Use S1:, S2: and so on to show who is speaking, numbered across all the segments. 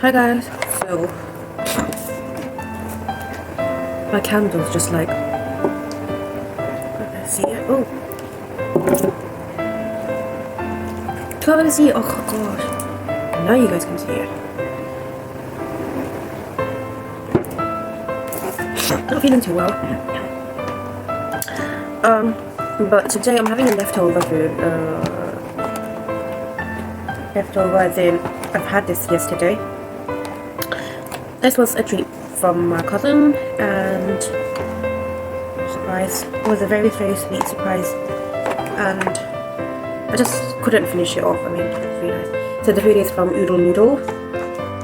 S1: Hi guys. So my candle's just like, let's see it. Oh, can't really see it. Oh gosh, now you guys can see it. Not feeling too well. But today I'm having a leftover food. Leftover as in I've had this yesterday. This was a treat from my cousin, and surprise, it was a very sweet surprise, and I just couldn't finish it off. I mean, it's really nice. So the food is from Oodle Noodle.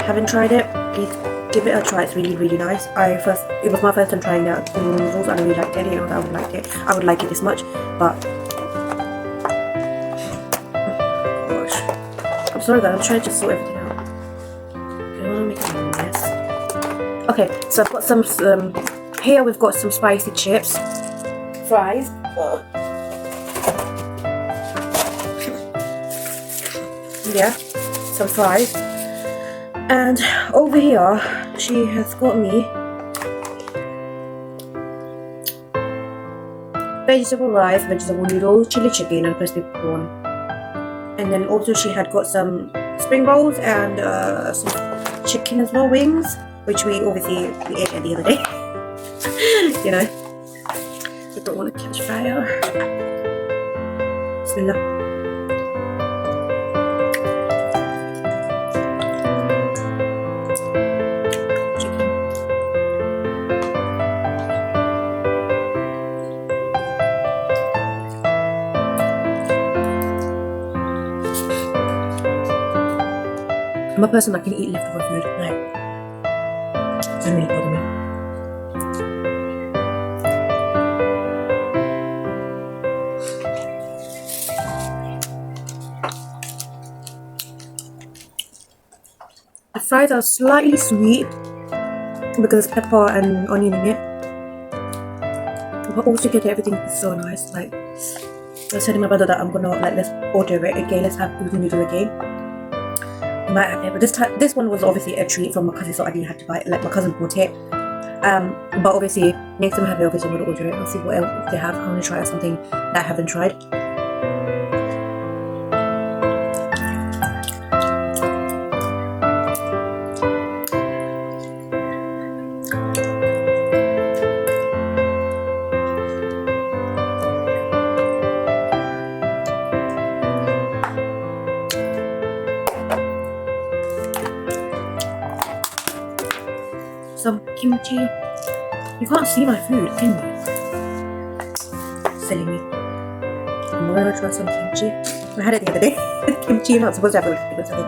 S1: Haven't tried it, please give it a try. It's really nice. It was my first time trying out Oodle noodles, and I really liked it. I didn't know that I would like it this much, but gosh, I'm sorry guys, I'm trying to sort everything out. I don't want to make a mess. Okay, so I've got some, here we've got some spicy chips, fries, yeah, some fries, and over here she has got me vegetable rice, vegetable noodles, chili chicken and crispy prawn, and then also she had got some spring rolls and some chicken as well, wings, which we ate the other day. You know, I don't want to catch fire. Bismillah. Chicken. I'm a person that can eat leftover food. Like, doesn't really bother me. The fries are slightly sweet because there's pepper and onion in it, but altogether everything is so nice. Like, I was telling my brother that I'm gonna let's order it again. Let's have Oodle noodle again. I might have it, but this one was obviously a treat from my cousin, so I didn't have to buy it. Like, my cousin bought it. But obviously next time I have it, obviously I'm gonna order it. I'll see what else they have. I want to try out something that I haven't tried. Some kimchi. You can't see my food, can you? Silly me. I'm gonna try some kimchi. I had it the other day. Kimchi, you're not supposed to have it with something.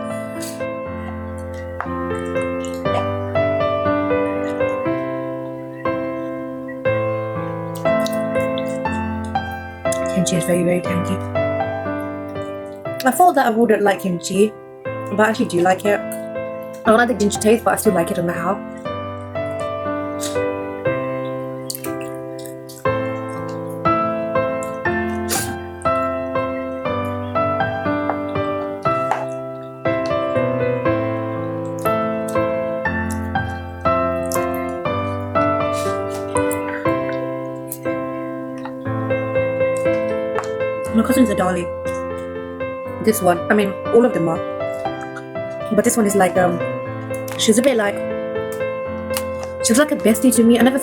S1: Kimchi is very tangy. I thought that I wouldn't like kimchi, but I actually do like it. I don't like the ginger taste, but I still like it no matter how. My cousin's a darling. This one, I mean, all of them are, but this one is like she's a bit like, she's like a bestie to me. I haven't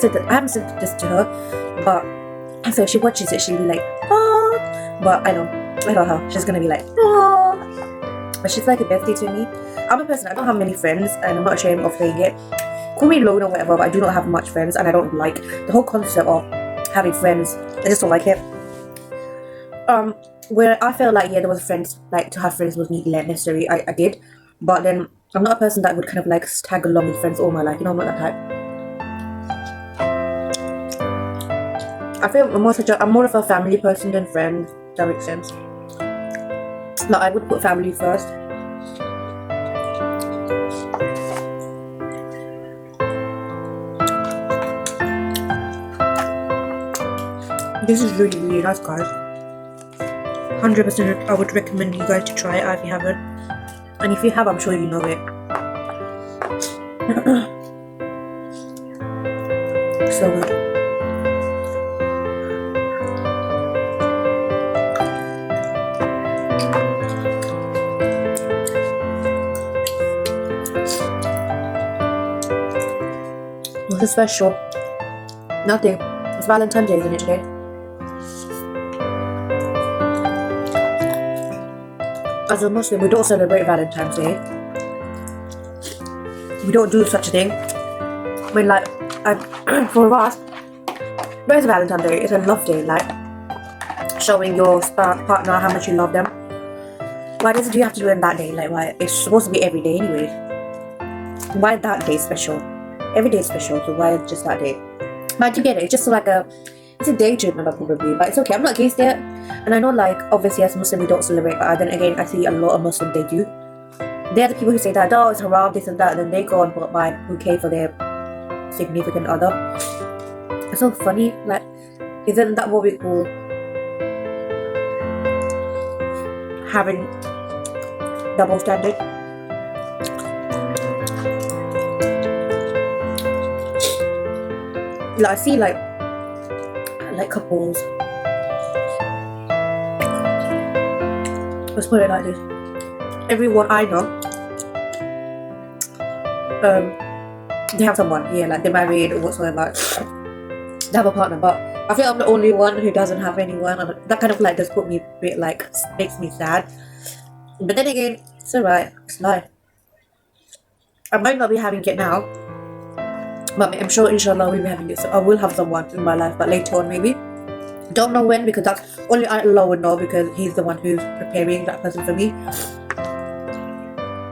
S1: said this to her, but so if she watches it, she'll be like, oh, but I know her, she's gonna be like, oh, but she's like a bestie to me. I'm a person, I don't have many friends, and I'm not ashamed of saying it. Call me alone or whatever, but I do not have much friends, and I don't like the whole concept of having friends. I just don't like it. Where I felt like, yeah, there was friends, like to have friends was necessary, I did, but then I'm not a person that would kind of like tag along with friends all my life, you know, I'm not that type. I feel I'm more of a family person than friends, if that makes sense. Like, I would put family first. This is really nice, guys. 100% I would recommend you guys to try it if you haven't. And if you have, I'm sure you know it. So good. What's special? Nothing. It's Valentine's Day, isn't it, today? As a Muslim, we don't celebrate Valentine's Day. We don't do such a thing. When, like, for us, where's Valentine's Day? It's a love day, like showing your partner how much you love them. Why doesn't you have to do it that day? Like, why? It's supposed to be every day anyway. Why that day special? Every day is special, so why just that day? But you get it. It's just like it's a day treatment probably, but it's okay. I'm not against it, and I know, like, obviously as Muslim we don't celebrate, but then again I see a lot of Muslims they do. They're the people who say that, oh, it's haram, this and that, and then they go and buy bouquet for their significant other. It's so funny. Like, isn't that what we call having double standard? Like, I see like couples, let's put it like this, everyone I know, they have someone, yeah, like they're married or whatsoever, they have a partner, but I feel I'm the only one who doesn't have anyone, and that kind of like does put me a bit, like, makes me sad. But then again, it's alright, it's life. I might not be having it now, but I'm sure inshallah we'll be having it. So I will have someone in my life, but later on maybe. Don't know when, because that's only Allah would know, because He's the one who's preparing that person for me.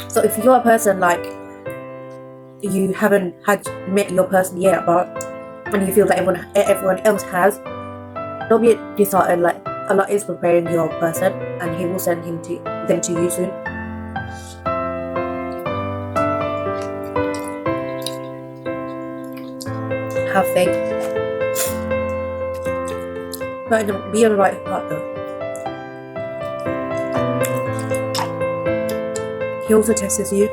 S1: So if you're a person like you haven't met your person yet, but and you feel that everyone else has, don't be disheartened. Like, Allah is preparing your person, and He will send them to you soon. Have faith, but be on the right path though. He also tests you.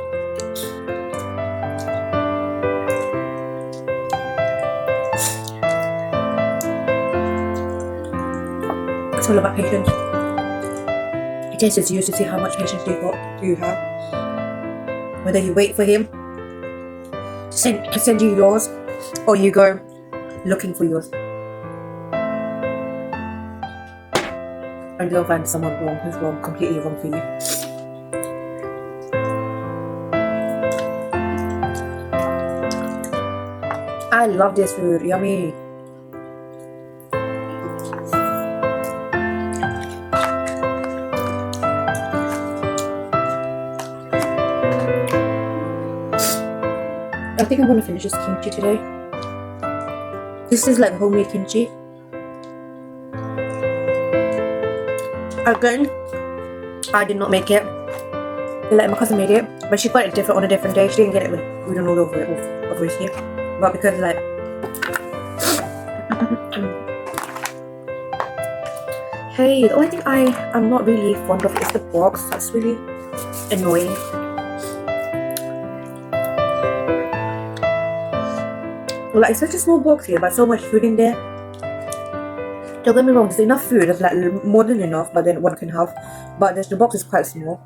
S1: It's all about patience. He tests you to see how much patience do you have. Whether you wait for Him to send you yours, or you go looking for yours, and you'll find someone who's completely wrong for you. I love this food, yummy. I think I'm gonna finish this kimchi today. This is like homemade kimchi. Again, I did not make it. Like, my cousin made it, but she got it different on a different day. She didn't get it with food and all over it, obviously. But because, like, hey, the only thing I'm not really fond of is the box. That's really annoying. Like, it's such a small box here, but so much food in there. Don't get me wrong, there's enough food. There's like more than enough, but then one can have. But the box is quite small.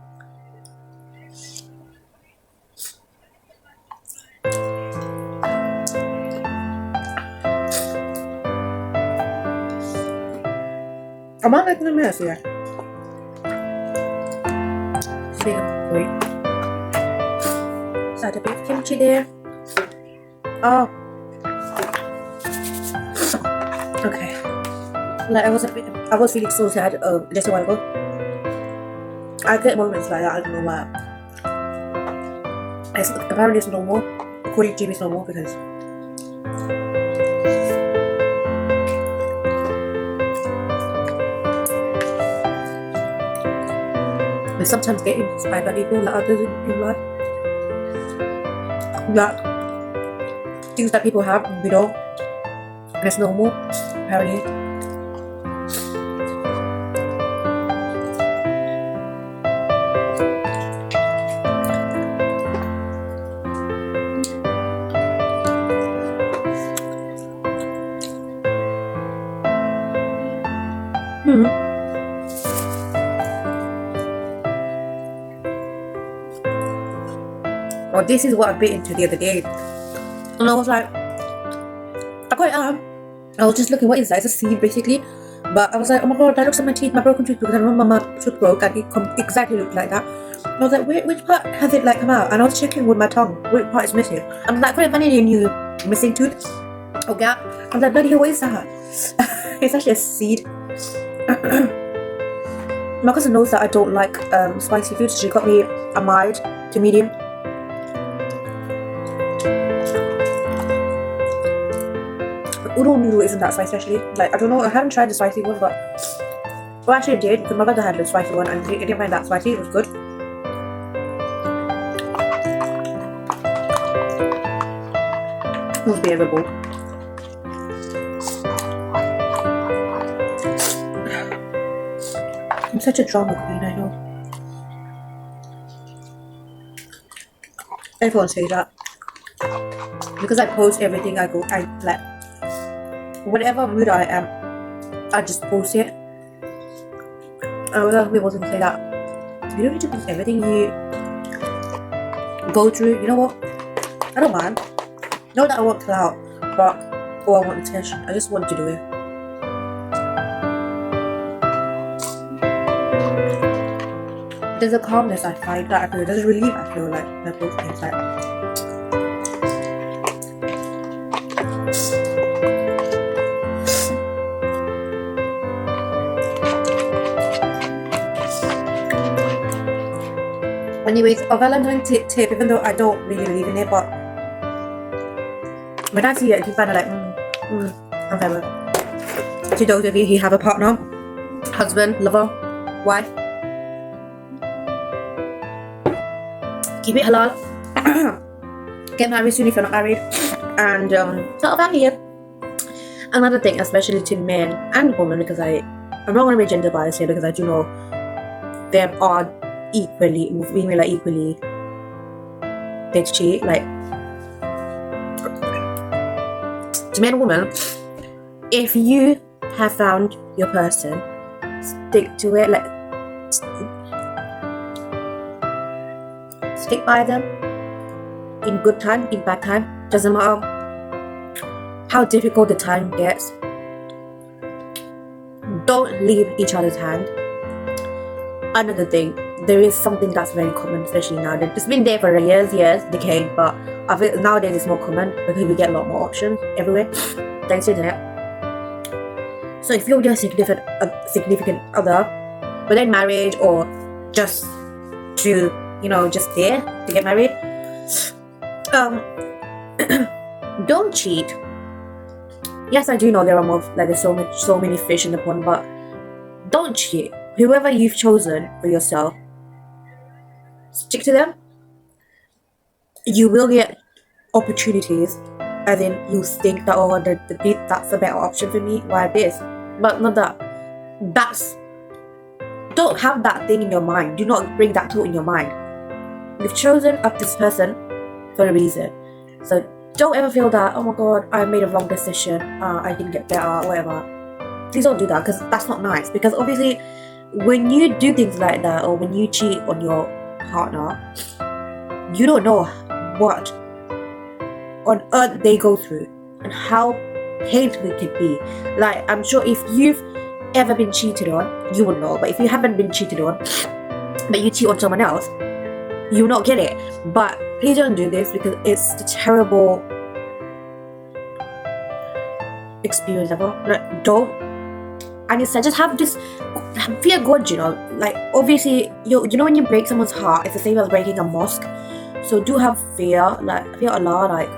S1: Am I making a mess here? Wait. So a bit of kimchi there. Oh. Okay. Like, I was feeling so sad just a while ago. I get moments like that, I don't know why. Apparently it's normal. According to me, it's normal because we sometimes get inspired by people like others in life. Like, things that people have, we don't. And it's normal, apparently. Or this is what I bit into the other day. And I was like, I quite am. I was just looking, what is that? It's a seed basically. But I was like, oh my god, that looks like my teeth, my broken tooth, because I remember my tooth broke and it exactly looked like that. And I was like, which part has it like come out? And I was checking with my tongue, which part is missing. I'm like, couldn't find any new missing tooth or gap. I was like, bloody hell, what is that? It's actually a seed. My cousin knows that I don't like spicy food, so she got me a mild to medium. Oodle noodle isn't that spicy actually. Like, I don't know, I haven't tried the spicy one, but well, actually I did, because my brother had the spicy one and I didn't find that spicy. It was good. It was bearable. I'm such a drama queen, I know. Everyone says that. Because I post everything I like. Whatever mood I am, I just post it. I don't know if people can say that. You don't need to post everything you go through. You know what? I don't mind. Not that I want clout, but I want attention. I just want to do it. There's a calmness I find that I feel. There's a relief I feel like when I post things like. Anyways, a Valentine's tip, even though I don't really believe in it, but when I see it, you kind of like, I'm fine with it. To those of you who have a partner, husband, lover, wife, keep it halal. Get married soon if you're not married, and start a family. Another thing, especially to men and women, because I'm not going to be gender biased here, because I do know there are women are equally they cheat. Like, to men and women, if you have found your person, stick to it. Like, stick by them in good time, in bad time. Doesn't matter how difficult the time gets. Don't leave each other's hand. Another thing, there is something that's very common, especially now. It's been there for years, decades, but I feel nowadays it's more common because we get a lot more options everywhere thanks to the internet. So if you're your significant other, whether in marriage or just to, just there to get married, don't cheat. Yes, I do know there are more, like there's so many fish in the pond, but don't cheat. Whoever you've chosen for yourself, stick to them. You will get opportunities, and then you think that, oh, that's a better option for me. Why this? But not that. Don't have that thing in your mind. Do not bring that thought in your mind. You've chosen up this person for a reason. So don't ever feel that, oh my god, I made a wrong decision. I didn't get better, whatever. Please don't do that, because that's not nice. Because obviously, when you do things like that, or when you cheat on your partner, you don't know what on earth they go through and how painful it could be. Like, I'm sure if you've ever been cheated on, you would know. But if you haven't been cheated on, but you cheat on someone else, you will not get it. But please don't do this, because it's the terrible experience ever. Like, don't. And instead, just have this fear God, like, obviously, when you break someone's heart, it's the same as breaking a mosque. So do have fear, like, fear Allah, like,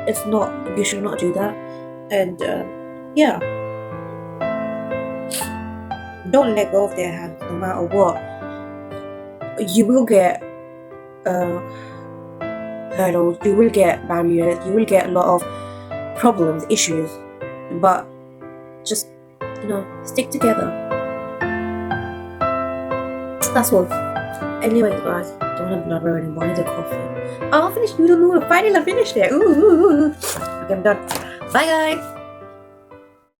S1: you should not do that. And yeah, don't let go of their hand no matter what. You will get hurdles, you will get barriers, you will get a lot of problems, issues, but just stick together. That's all. Anyways, guys, don't have blubber anymore. I need a coffee. Oh, I finished noodle. Finally, I finished it. Ooh. Okay, I'm done. Bye, guys.